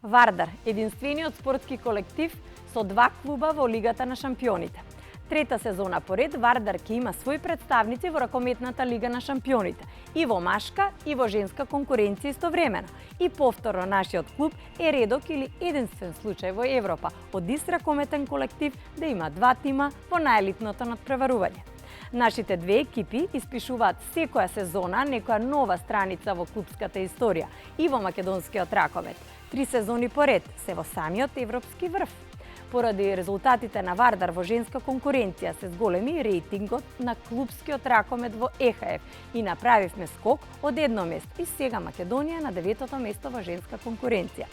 Вардар, единствениот спортски колектив со два клуба во Лигата на шампионите. Трета сезона поред Вардар ќе има свои представници во ракометната Лига на шампионите, и во машка и во женска конкуренција истовремено. И повторно нашиот клуб е редок или единствен случај во Европа од ист ракометен колектив да има два тима во најелитното надпреварување. Нашите две екипи испишуваат секоја сезона некоја нова страница во клубската историја и во македонскиот ракомет. 3 сезони поред се во самиот европски врв. Поради резултатите на Вардар во женска конкуренција се зголеми рейтингот на клубскиот ракомет во ЕХФ и направивме скок од едно место и сега Македонија на 9-то место во женска конкуренција.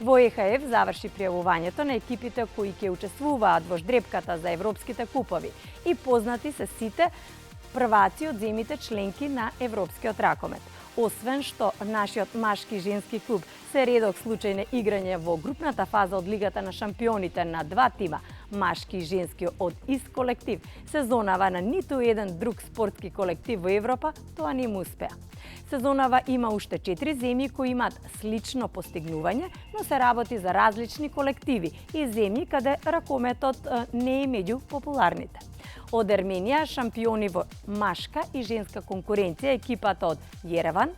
Во ЕХФ заврши пријавувањето на екипите кои ќе учествуваат во ждрепката за европските купови и познати се сите прваци од земјите членки на европскиот ракомет. Освен што нашиот машки и женски клуб се редок случај на играње во групната фаза од Лигата на шампионите на два тима, машки и женски од ист колектив, сезонава на ниту еден друг спортски колектив во Европа, тоа не му успеа. Сезонава има уште 4 земји кои имаат слично постигнување, но се работи за различни колективи и земји каде ракометот не е меѓу популарните. Од Ерменија шампиони во машка и женска конкуренција екипата од Јереван,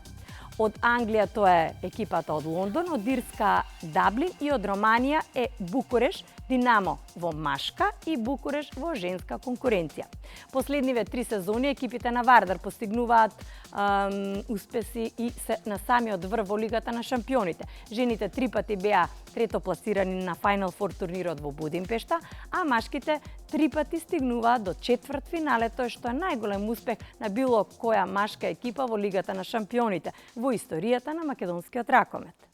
од Англија тоа е екипата од Лондон, од Ирска Даблин и од Романија е Букуреш, Динамо во машка и Букуреш во женска конкуренција. Последниве 3 сезони екипите на Вардар постигнуваат успеси и се на самиот врв во Лигата на шампионите. Жените 3 пати беа трето пласирани на Final Four турнирот во Будимпешта, а машките 3 пати стигнуваат до четвртфиналето, што е најголем успех на било која машка екипа во Лигата на шампионите во историјата на македонскиот ракомет.